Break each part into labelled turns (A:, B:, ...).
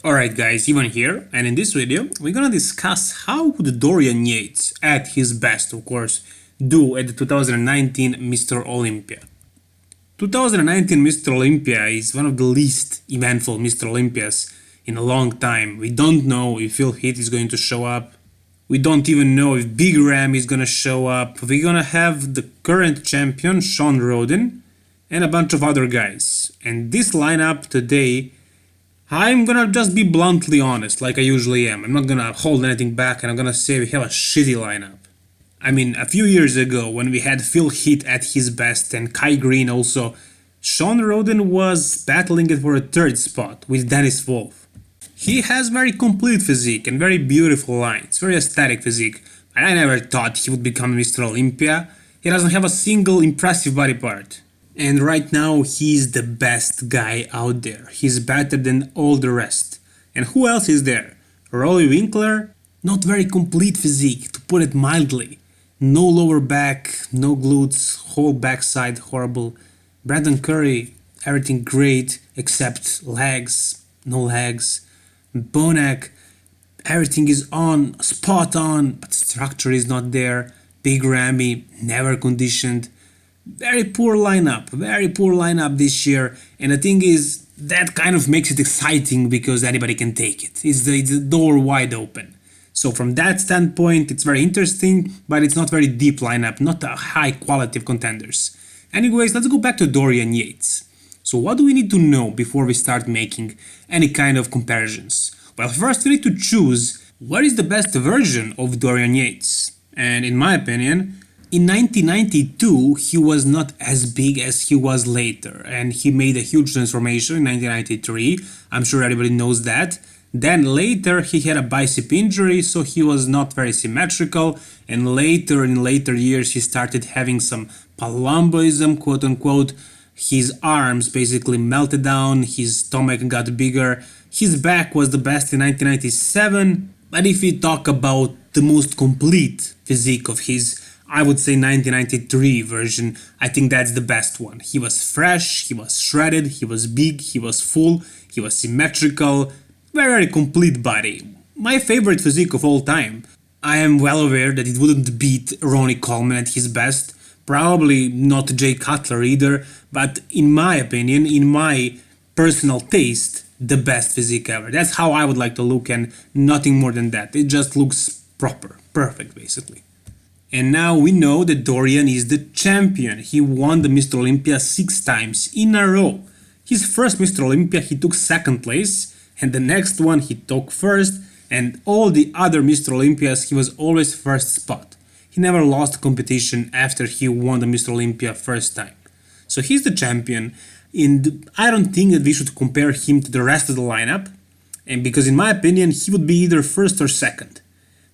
A: Alright guys, Ivan here, and in this video we're gonna discuss how would Dorian Yates, at his best of course, do at the 2019 Mr. Olympia. 2019 Mr. Olympia is one of the least eventful Mr. Olympias in a long time. We don't know if Phil Heath is going to show up. We don't even know if Big Ram is gonna show up. We're gonna have the current champion, SHAWN RHODEN, and a bunch of other guys. And this lineup today, I'm gonna just be bluntly honest, like I usually am. I'm not gonna hold anything back, and I'm gonna say we have a shitty lineup. I mean, a few years ago, when we had Phil Heath at his best and Kai Green also, SHAWN RHODEN was battling it for a third spot with Dennis Wolf. He has very complete physique and very beautiful lines, very aesthetic physique, but I never thought he would become Mr. Olympia. He doesn't have a single impressive body part. And right now, he's the best guy out there. He's better than all the rest. And who else is there? Rory Winkler? Not very complete physique, to put it mildly. No lower back, no glutes, whole backside horrible. Brandon Curry, everything great except legs, no legs. Bonac, everything is on, spot on, but structure is not there. Big Ramy, never conditioned. Very poor lineup this year, and the thing is, that kind of makes it exciting because anybody can take it. It's the door wide open. So from that standpoint, it's very interesting, but it's not very deep lineup, not a high quality of contenders. Anyways, let's go back to Dorian Yates. So what do we need to know before we start making any kind of comparisons? Well, first we need to choose what is the best version of Dorian Yates. And in my opinion, in 1992, he was not as big as he was later, and he made a huge transformation in 1993, I'm sure everybody knows that. Then later he had a bicep injury, so he was not very symmetrical, and later in later years he started having some palumboism, quote unquote. His arms basically melted down, his stomach got bigger, his back was the best in 1997, but if we talk about the most complete physique of his, I would say 1993 version, I think that's the best one. He was fresh, he was shredded, he was big, he was full, he was symmetrical, very complete body. My favorite physique of all time. I am well aware that it wouldn't beat Ronnie Coleman at his best, probably not Jay Cutler either, but in my opinion, in my personal taste, the best physique ever. That's how I would like to look, and nothing more than that. It just looks proper, perfect basically. And now we know that Dorian is the champion. He won the Mr. Olympia 6 times in a row. His first Mr. Olympia he took 2nd place, and the next one he took 1st, and all the other Mr. Olympias he was always 1st spot. He never lost competition after he won the Mr. Olympia 1st time. So he's the champion, and I don't think that we should compare him to the rest of the lineup, and because in my opinion he would be either 1st or 2nd.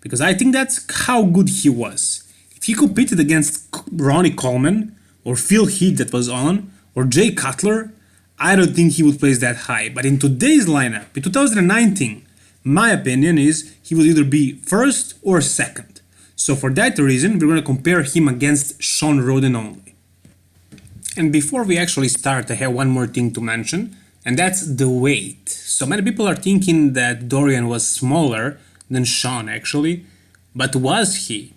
A: Because I think that's how good he was. If he competed against Ronnie Coleman, or Phil Heath that was on, or Jay Cutler, I don't think he would place that high. But in today's lineup, in 2019, my opinion is he would either be 1st or 2nd. So for that reason, we're going to compare him against SHAWN RHODEN only. And before we actually start, I have one more thing to mention, and that's the weight. So many people are thinking that Dorian was smaller than SHAWN actually, but was he?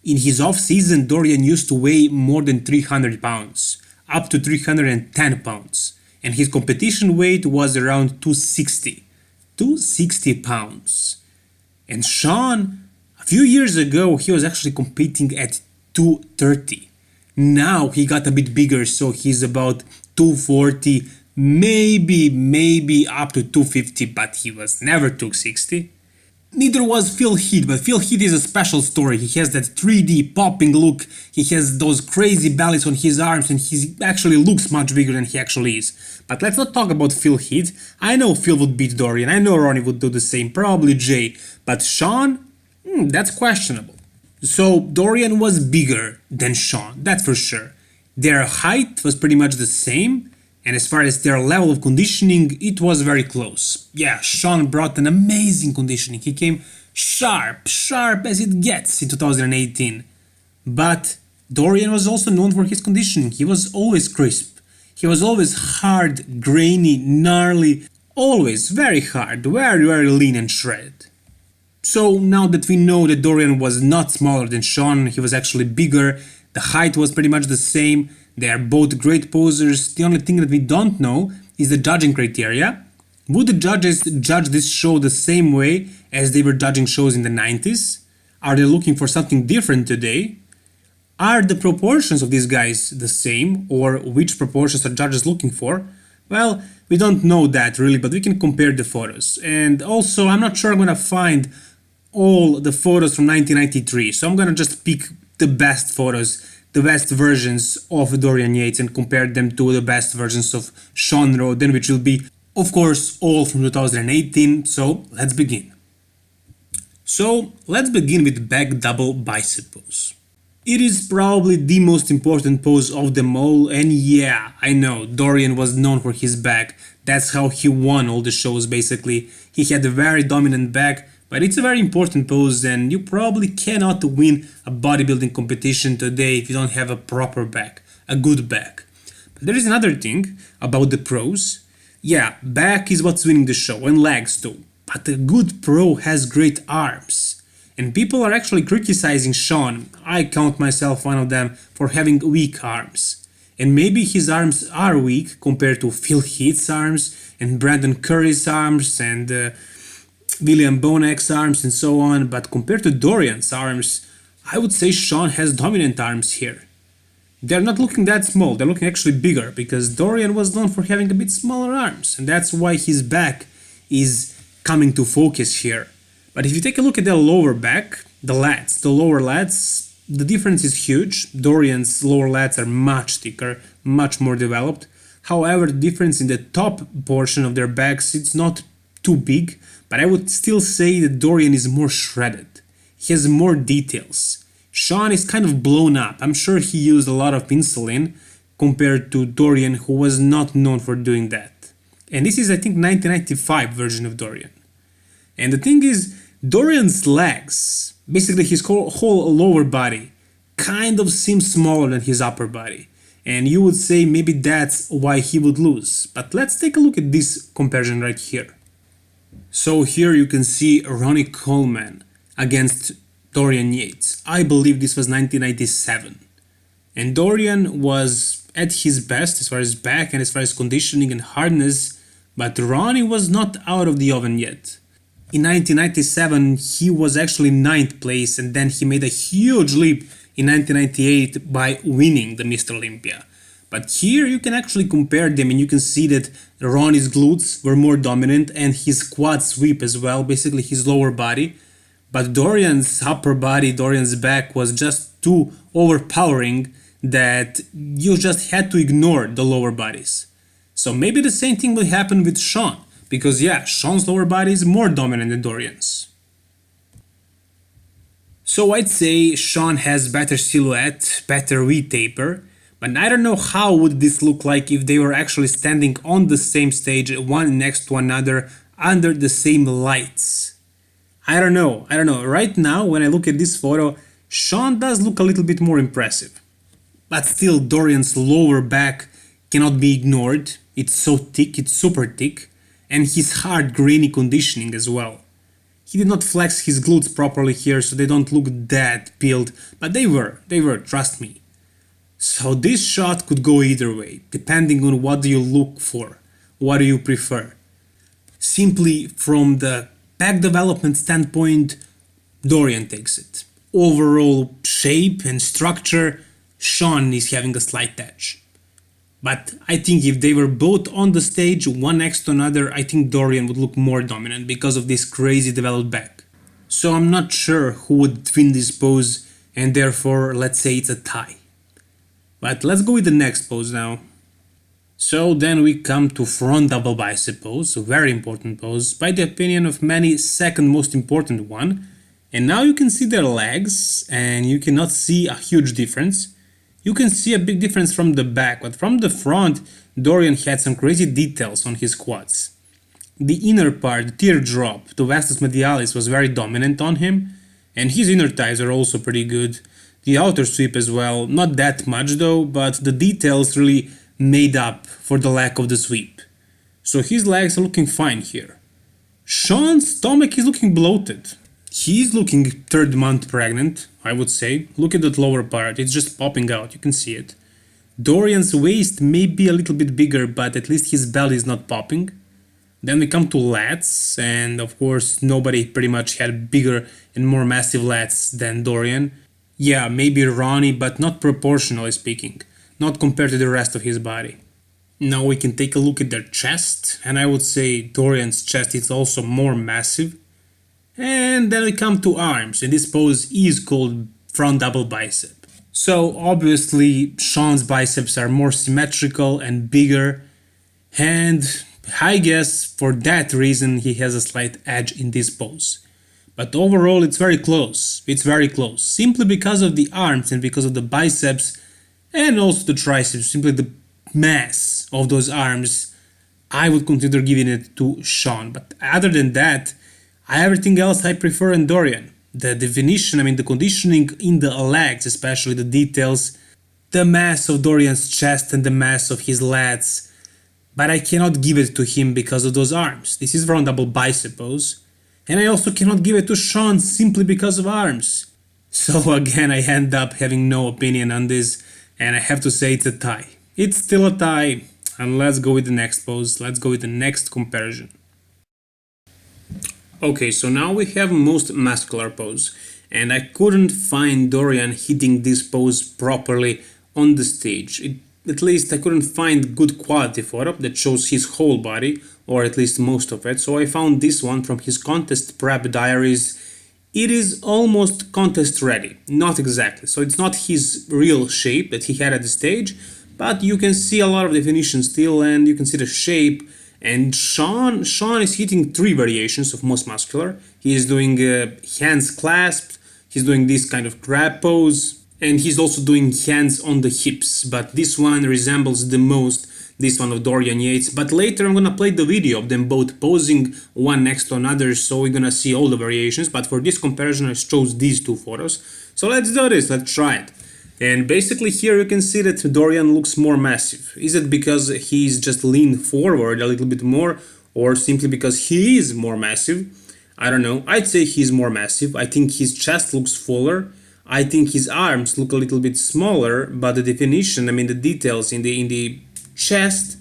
A: In his off-season, Dorian used to weigh more than 300 pounds, up to 310 pounds, and his competition weight was around 260 pounds. And SHAWN, a few years ago, he was actually competing at 230. Now he got a bit bigger, so he's about 240, maybe up to 250, but he was never 260. Neither was Phil Heath, but Phil Heath is a special story. He has that 3D popping look, he has those crazy bellies on his arms, and he actually looks much bigger than he actually is. But let's not talk about Phil Heath. I know Phil would beat Dorian, I know Ronnie would do the same, probably Jay, but SHAWN? That's questionable. So Dorian was bigger than SHAWN, that's for sure. Their height was pretty much the same, and as far as their level of conditioning, it was very close. Yeah, SHAWN brought an amazing conditioning. He came sharp as it gets in 2018. But Dorian was also known for his conditioning. He was always crisp. He was always hard, grainy, gnarly, always very hard, very lean and shredded. So now that we know that Dorian was not smaller than Shawn, he was actually bigger, the height was pretty much the same, they are both great posers. The only thing that we don't know is the judging criteria. Would the judges judge this show the same way as they were judging shows in the 90s? Are they looking for something different today? Are the proportions of these guys the same, or which proportions are judges looking for? Well, we don't know that really, but we can compare the photos. And also, I'm not sure I'm gonna find all the photos from 1993, so I'm gonna just pick the best photos, the best versions of Dorian Yates, and compare them to the best versions of SHAWN RHODEN, which will be, of course, all from 2018. So let's begin. So let's begin with back double bicep pose. It is probably the most important pose of them all, and yeah, I know, Dorian was known for his back. That's how he won all the shows basically. He had a very dominant back, but it's a very important pose, and you probably cannot win a bodybuilding competition today if you don't have a proper back, a good back. But there is another thing about the pros. Yeah, back is what's winning the show, and legs too. But a good pro has great arms. And people are actually criticizing Shawn, I count myself one of them, for having weak arms. And maybe his arms are weak compared to Phil Heath's arms, and Brandon Curry's arms, and William Bonak's arms, and so on, but compared to Dorian's arms, I would say Shawn has dominant arms here. They're not looking that small, they're looking actually bigger, because Dorian was known for having a bit smaller arms, and that's why his back is coming to focus here. But if you take a look at the lower back, the lower lats, the difference is huge. Dorian's lower lats are much thicker, much more developed. However, the difference in the top portion of their backs, it's not too big, but I would still say that Dorian is more shredded. He has more details. Shawn is kind of blown up. I'm sure he used a lot of insulin compared to Dorian, who was not known for doing that. And this is, I think, 1995 version of Dorian. And the thing is, Dorian's legs, basically his whole lower body, kind of seems smaller than his upper body. And you would say maybe that's why he would lose. But let's take a look at this comparison right here. So here you can see Ronnie Coleman against Dorian Yates. I believe this was 1997. And Dorian was at his best as far as back and as far as conditioning and hardness, but Ronnie was not out of the oven yet. In 1997 he was actually 9th place, and then he made a huge leap in 1998 by winning the Mr. Olympia. But here you can actually compare them, and you can see that Ronnie's glutes were more dominant and his quad sweep as well, basically his lower body. But Dorian's upper body, Dorian's back was just too overpowering that you just had to ignore the lower bodies. So maybe the same thing will happen with Shawn, because yeah, Shawn's lower body is more dominant than Dorian's. So I'd say Shawn has better silhouette, better V-taper, but I don't know how would this look like if they were actually standing on the same stage, one next to another, under the same lights. I don't know. Right now, when I look at this photo, Shawn does look a little bit more impressive. But still, Dorian's lower back cannot be ignored. It's so thick, it's super thick, and his hard grainy conditioning as well. He did not flex his glutes properly here, so they don't look that peeled, but they were, trust me. So this shot could go either way, depending on what do you look for, what do you prefer. Simply from the back development standpoint, Dorian takes it. Overall shape and structure, Shawn is having a slight edge. But I think if they were both on the stage, one next to another, I think Dorian would look more dominant because of this crazy developed back. So I'm not sure who would win this pose, and therefore let's say it's a tie. But let's go with the next pose now. So then we come to front double bicep pose, a very important pose, by the opinion of many, second most important one. And now you can see their legs, and you cannot see a huge difference. You can see a big difference from the back, but from the front, Dorian had some crazy details on his quads. The inner part, the teardrop, the vastus medialis was very dominant on him, and his inner thighs are also pretty good. The outer sweep as well, not that much though, but the details really made up for the lack of the sweep. So his legs are looking fine here. Shawn's stomach is looking bloated. He's looking 3rd month pregnant, I would say. Look at that lower part, it's just popping out, you can see it. Dorian's waist may be a little bit bigger, but at least his belly is not popping. Then we come to lats, and of course nobody pretty much had bigger and more massive lats than Dorian. Yeah, maybe Ronnie, but not proportionally speaking, not compared to the rest of his body. Now we can take a look at their chest, and I would say Dorian's chest is also more massive. And then we come to arms, and this pose is called front double bicep. So obviously Shawn's biceps are more symmetrical and bigger, and I guess for that reason he has a slight edge in this pose. But overall it's very close, simply because of the arms and because of the biceps and also the triceps, simply the mass of those arms. I would consider giving it to Shawn, but other than that, everything else I prefer in Dorian. The definition, the conditioning in the legs, especially the details, the mass of Dorian's chest and the mass of his lats, but I cannot give it to him because of those arms. This is front double bicep pose, and I also cannot give it to Shawn simply because of arms. So again, I end up having no opinion on this, and I have to say it's a tie. It's still a tie, and let's go with the next pose, let's go with the next comparison. Okay, so now we have most muscular pose, and I couldn't find Dorian hitting this pose properly on the stage. At least I couldn't find good quality photo that shows his whole body, or at least most of it, so I found this one from his contest prep diaries. It is almost contest ready, not exactly, so it's not his real shape that he had at the stage, but you can see a lot of definition still, and you can see the shape. And Shawn is hitting 3 variations of most muscular. He is doing hands clasped, he's doing this kind of crab pose, and he's also doing hands on the hips, but this one resembles the most this one of Dorian Yates. But later I'm gonna play the video of them both posing one next to another, so we're gonna see all the variations, but for this comparison I chose these 2 photos. So let's do this, let's try it. And basically here you can see that Dorian looks more massive. Is it because he's just leaned forward a little bit more, or simply because he is more massive? I don't know. I'd say he's more massive. I think his chest looks fuller. I think his arms look a little bit smaller, but the definition, the details in the chest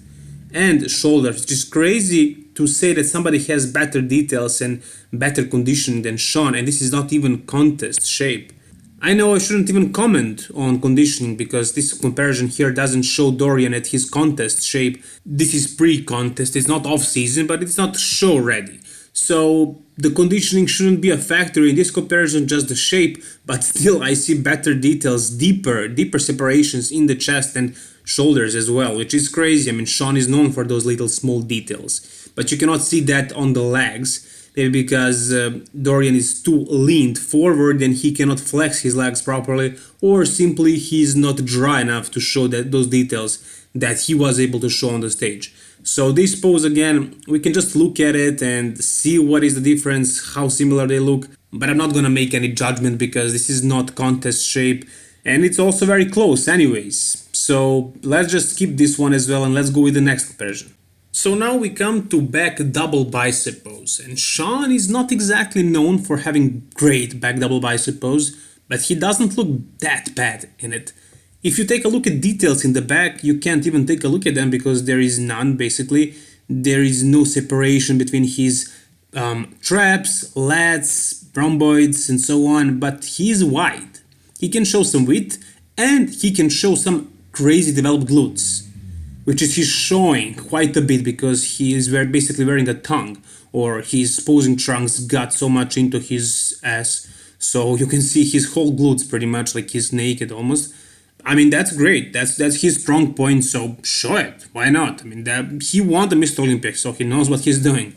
A: and shoulders, it's just crazy to say that somebody has better details and better conditioning than Shawn, and this is not even contest shape. I know I shouldn't even comment on conditioning because this comparison here doesn't show Dorian at his contest shape. This is pre-contest, it's not off-season, but it's not show ready. So the conditioning shouldn't be a factor in this comparison, just the shape, but still I see better details, deeper separations in the chest and shoulders as well, which is crazy. Shawn is known for those little small details, but you cannot see that on the legs. Maybe because Dorian is too leaned forward and he cannot flex his legs properly, or simply he's not dry enough to show those details that he was able to show on the stage. So this pose, again, we can just look at it and see what is the difference, how similar they look, but I'm not gonna make any judgment because this is not contest shape and it's also very close anyways. So let's just skip this one as well and let's go with the next comparison. So now we come to back double bicep pose, and Shawn is not exactly known for having great back double bicep pose, but he doesn't look that bad in it. If you take a look at details in the back, you can't even take a look at them because there is none basically. There is no separation between his traps, lats, rhomboids and so on, but he is wide. He can show some width and he can show some crazy developed glutes, which is he's showing quite a bit because he is basically wearing a tongue, or his posing trunks got so much into his ass, so you can see his whole glutes pretty much, like he's naked almost. That's great, that's his strong point, so show it, why not? He won the Mr. Olympia, so he knows what he's doing.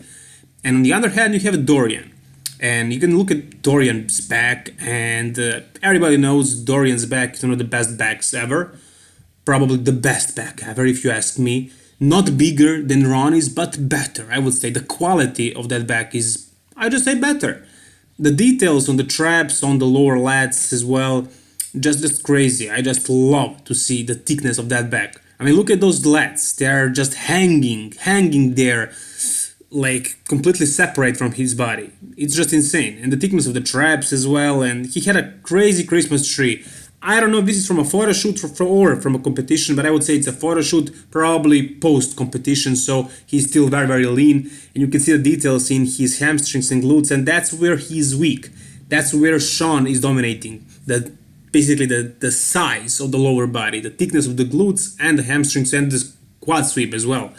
A: And on the other hand, you have Dorian, and you can look at Dorian's back, and everybody knows Dorian's back is one of the best backs ever. Probably the best back ever, if you ask me. Not bigger than Ronnie's, but better. I would say the quality of that back is, I just say better. The details on the traps, on the lower lats as well, just crazy. I just love to see the thickness of that back. I mean, look at those lats. They are just hanging there, like completely separate from his body. It's just insane. And the thickness of the traps as well. And he had a crazy Christmas tree. I don't know if this is from a photo shoot or from a competition, but I would say it's a photo shoot, probably post-competition, so he's still very, very lean. And you can see the details in his hamstrings and glutes, and that's where he's weak. That's where Shawn is dominating. Basically the size of the lower body, the thickness of the glutes and the hamstrings and the quad sweep as well.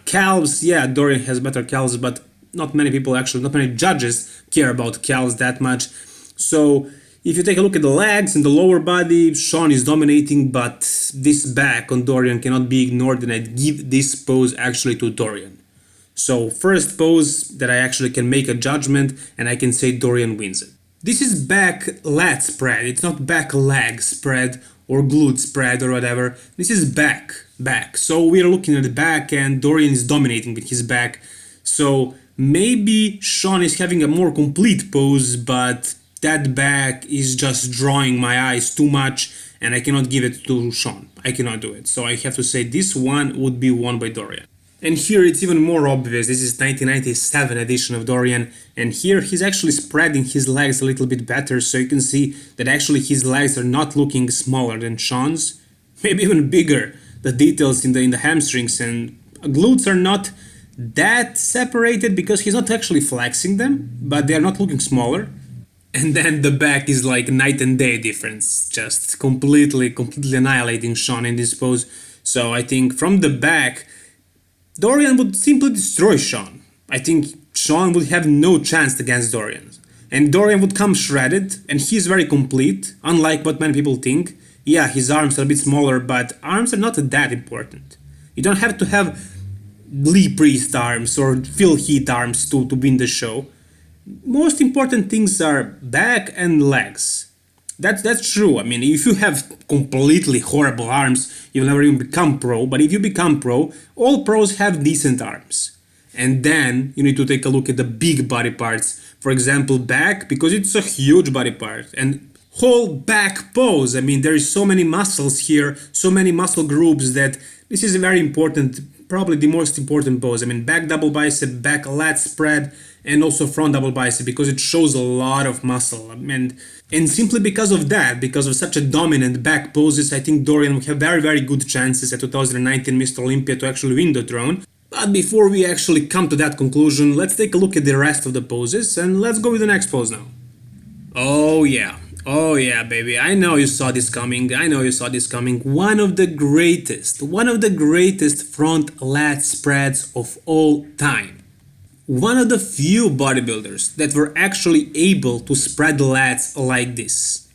A: Calves, yeah, Dorian has better calves, but not many people actually, not many judges care about calves that much. So if you take a look at the legs and the lower body, Shawn is dominating, but this back on Dorian cannot be ignored, and I'd give this pose actually to Dorian. So first pose that I actually can make a judgment and I can say Dorian wins it. This is back lat spread, it's not back leg spread or glute spread or whatever. This is back. So we are looking at the back and Dorian is dominating with his back. So maybe Shawn is having a more complete pose, but that back is just drawing my eyes too much and I cannot give it to Shawn. I cannot do it. So I have to say this one would be won by Dorian. And here it's even more obvious. This is 1997 edition of Dorian, and here he's actually spreading his legs a little bit better, so you can see that actually his legs are not looking smaller than Shawn's, maybe even bigger. The details in the hamstrings and glutes are not that separated because he's not actually flexing them, but they are not looking smaller. And then the back is like night and day difference, just completely annihilating Shawn in this pose. So I think from the back, Dorian would simply destroy Shawn. I think Shawn would have no chance against Dorian. And Dorian would come shredded, and he's very complete, unlike what many people think. Yeah, his arms are a bit smaller, but arms are not that important. You don't have to have Lee Priest arms or Phil Heath arms to win the show. Most important things are back and legs. That's true. I mean, if you have completely horrible arms, you'll never even become pro. But if you become pro, all pros have decent arms. And then you need to take a look at the big body parts. For example, back, because it's a huge body part. And whole back pose. I mean, there is so many muscles here, so many muscle groups that this is a very important, probably the most important pose. I mean, back double bicep, back lat spread, and also front double bicep, because it shows a lot of muscle. And simply because of that, because of such a dominant back poses, I think Dorian will have very, very good chances at 2019 Mr. Olympia to actually win the throne. But before we actually come to that conclusion, let's take a look at the rest of the poses, and let's go with the next pose now. Oh yeah, baby, I know you saw this coming, One of the greatest front lat spreads of all time. One of the few bodybuilders that were actually able to spread the lats like this.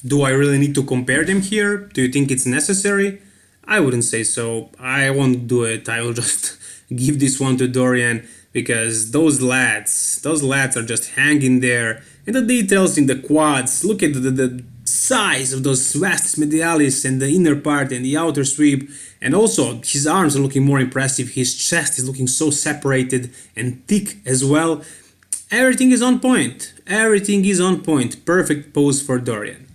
A: Do I really need to compare them here? Do you think it's necessary? I wouldn't say so. I won't do it. I will just give this one to Dorian, because those lats are just hanging there. And the details in the quads, look at the size of those vastus medialis and the inner part and the outer sweep. And also his arms are looking more impressive, his chest is looking so separated and thick as well. Everything is on point, perfect pose for Dorian.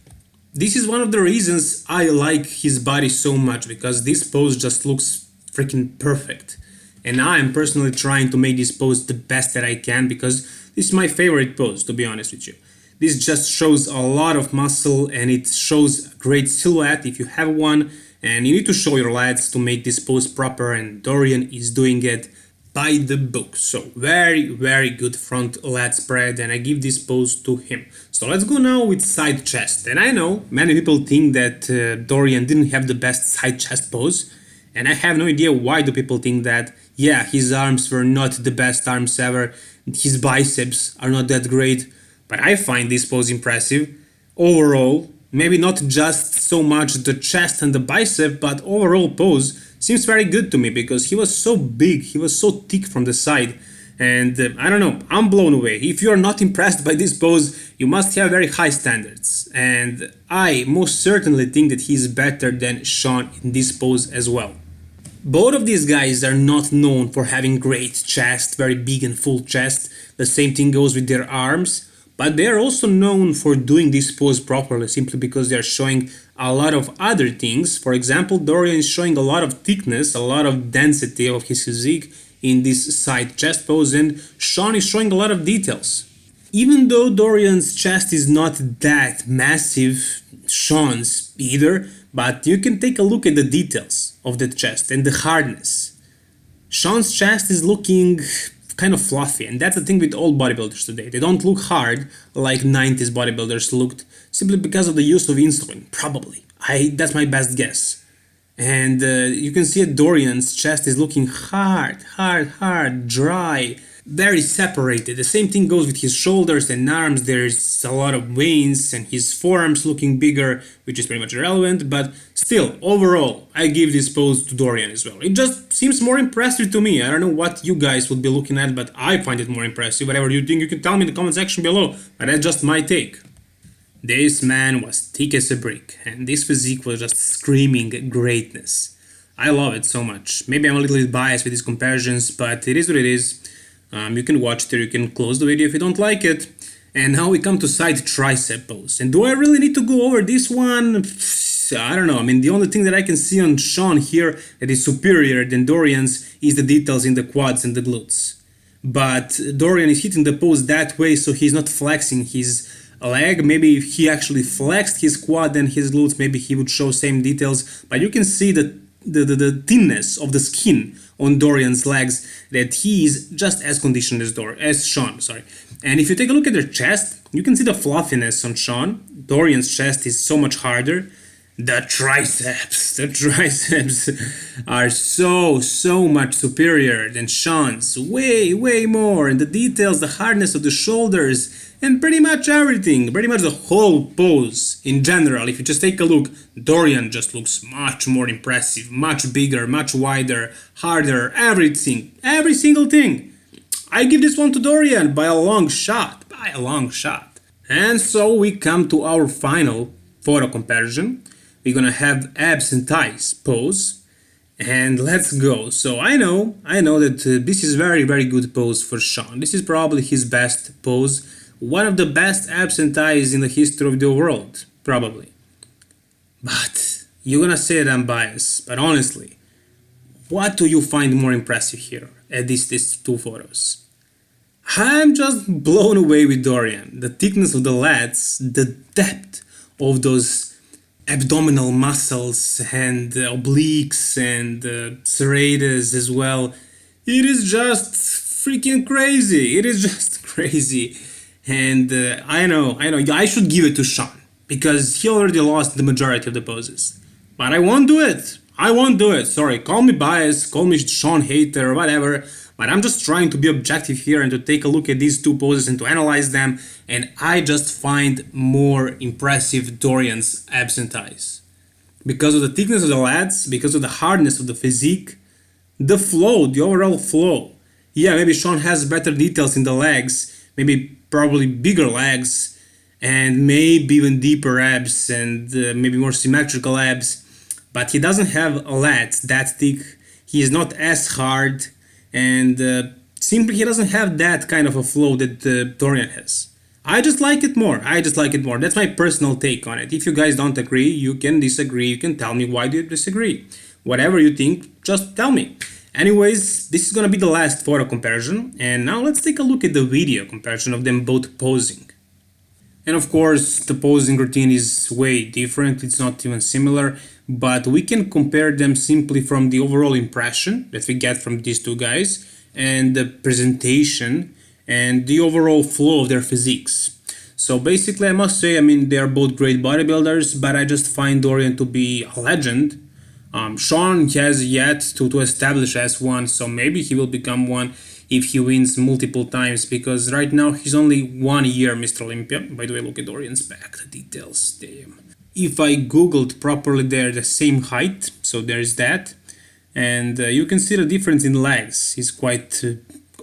A: This is one of the reasons I like his body so much, because this pose just looks freaking perfect. And I am personally trying to make this pose the best that I can, because this is my favorite pose, to be honest with you. This just shows a lot of muscle and it shows a great silhouette if you have one, and you need to show your lats to make this pose proper, and Dorian is doing it by the book. So very, very good front lat spread, and I give this pose to him. So let's go now with side chest. And I know many people think that Dorian didn't have the best side chest pose, and I have no idea why do people think that. Yeah, his arms were not the best arms ever, his biceps are not that great, but I find this pose impressive. Overall, maybe not just so much the chest and the bicep, but overall pose seems very good to me, because he was so big, he was so thick from the side. And I don't know, I'm blown away. If you are not impressed by this pose, you must have very high standards. And I most certainly think that he's better than Shawn in this pose as well. Both of these guys are not known for having great chest, very big and full chest. The same thing goes with their arms. but they are also known for doing this pose properly simply because they are showing a lot of other things. For example, Dorian is showing a lot of thickness, a lot of density of his physique in this side chest pose, and Shawn is showing a lot of details. Even though Dorian's chest is not that massive, Shawn's either, but you can take a look at the details of the chest and the hardness. Shawn's chest is looking kind of fluffy, and that's the thing with all bodybuilders today. They don't look hard like 90s bodybuilders looked simply because of the use of insulin, probably. That's my best guess. And you can see that Dorian's chest is looking hard, dry, very separated. The same thing goes with his shoulders and arms. There's a lot of veins, and his forearms looking bigger, which is pretty much irrelevant, but still, overall, I give this pose to Dorian as well. It just seems more impressive to me. I don't know what you guys would be looking at, but I find it more impressive. Whatever you think, you can tell me in the comment section below, but that's just my take. This man was thick as a brick, and this physique was just screaming greatness. I love it so much. Maybe I'm a little bit biased with these comparisons, but it is what it is. You can watch it or you can close the video if you don't like it. And now we come to side tricep pose. And do I really need to go over this one? I don't know. I mean, the only thing that I can see on Shawn here that is superior than Dorian's is the details in the quads and the glutes. But Dorian is hitting the pose that way, so he's not flexing his leg. Maybe if he actually flexed his quad and his glutes, maybe he would show same details. But you can see the thinness of the skin on Dorian's legs, that he is just as conditioned as Shawn. And if you take a look at their chest, you can see the fluffiness on Shawn. Dorian's chest is so much harder. The triceps are so much superior than Shawn's, way more. And the details, the hardness of the shoulders, and pretty much everything, pretty much the whole pose in general. If you just take a look, Dorian just looks much more impressive, much bigger, much wider, harder, everything, every single thing. I give this one to Dorian by a long shot, And so we come to our final photo comparison. We're gonna have abs and thighs pose, and let's go. So I know that this is very good pose for Shawn. This is probably his best pose, one of the best abs and thighs in the history of the world, probably. But you're gonna say that I'm biased, but honestly, what do you find more impressive here at these two photos? I'm just blown away with Dorian. The thickness of the lats, the depth of those abdominal muscles and obliques and serratus as well. It is just freaking crazy. It is just crazy. And I know, I should give it to Shawn because he already lost the majority of the poses. But I won't do it. Sorry, call me biased, call me Shawn hater or whatever. But I'm just trying to be objective here and to take a look at these two poses and to analyze them. And I just find more impressive Dorian's abs and thighs. Because of the thickness of the lats, because of the hardness of the physique, the flow, the overall flow. Yeah, maybe Shawn has better details in the legs, maybe probably bigger legs, and maybe even deeper abs and maybe more symmetrical abs. But he doesn't have lats that thick. He is not as hard. And simply he doesn't have that kind of a flow that Dorian has. I just like it more. That's my personal take on it. If you guys don't agree, you can disagree. You can tell me why do you disagree. Whatever you think, just tell me. Anyways, this is gonna be the last photo comparison. And now let's take a look at the video comparison of them both posing. And of course, the posing routine is way different. It's not even similar. But we can compare them simply from the overall impression that we get from these two guys and the presentation and the overall flow of their physiques. So basically, I must say, they are both great bodybuilders, but I just find Dorian to be a legend. Shawn has yet to establish as one, so maybe he will become one if he wins multiple times, because right now he's only 1 year Mr. Olympia. By the way, look at Dorian's back, the details, damn. If I googled properly, they're the same height, so there's that. And you can see the difference in legs. It's quite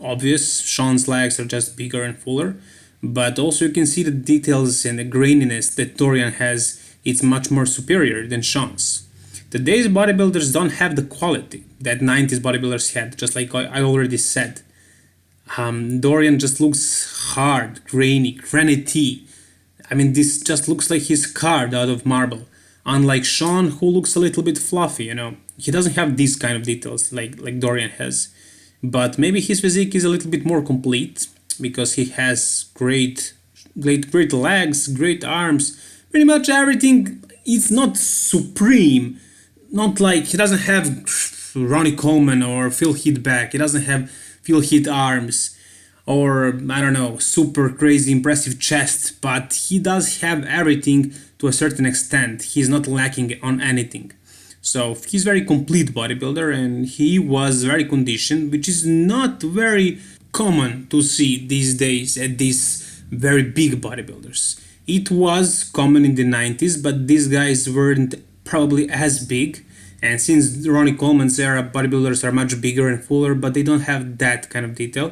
A: obvious. Shawn's legs are just bigger and fuller. But also you can see the details and the graininess that Dorian has. It's much more superior than Shawn's. Today's bodybuilders don't have the quality that 90s bodybuilders had, just like I already said. Dorian just looks hard, grainy, granite-y. I mean, this just looks like he's carved out of marble. Unlike Shawn, who looks a little bit fluffy, you know. He doesn't have these kind of details like Dorian has. But maybe his physique is a little bit more complete because he has great legs, great arms, pretty much everything. It's not supreme, not like he doesn't have Ronnie Coleman or Phil Heath back. He doesn't have Phil Heath arms or I don't know, super crazy impressive chest, but he does have everything to a certain extent. He's not lacking on anything. So he's very complete bodybuilder and he was very conditioned, which is not very common to see these days at these very big bodybuilders. It was common in the 90s, but these guys weren't probably as big. And since Ronnie Coleman's era, bodybuilders are much bigger and fuller, but they don't have that kind of detail,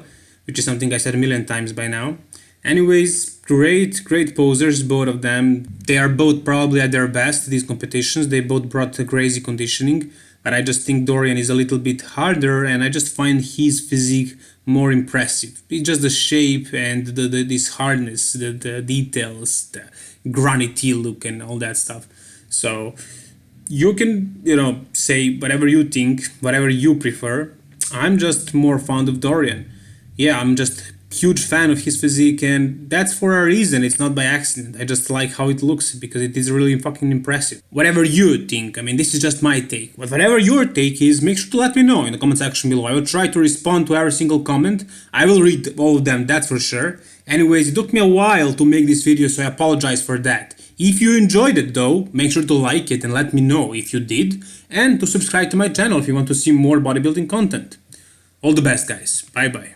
A: which is something I said a million times by now. Anyways, great posers, both of them. They are both probably at their best, these competitions. They both brought crazy conditioning, but I just think Dorian is a little bit harder, and I just find his physique more impressive. It's just the shape and this hardness, the details, the granite look and all that stuff. So you can, say whatever you think, whatever you prefer. I'm just more fond of Dorian. Yeah, I'm just huge fan of his physique, and that's for a reason. It's not by accident. I just like how it looks because it is really fucking impressive. Whatever you think, I mean, this is just my take. But whatever your take is, make sure to let me know in the comment section below. I will try to respond to every single comment. I will read all of them, that's for sure. Anyways, it took me a while to make this video, so I apologize for that. If you enjoyed it though, make sure to like it and let me know if you did, and to subscribe to my channel if you want to see more bodybuilding content. All the best, guys. Bye bye.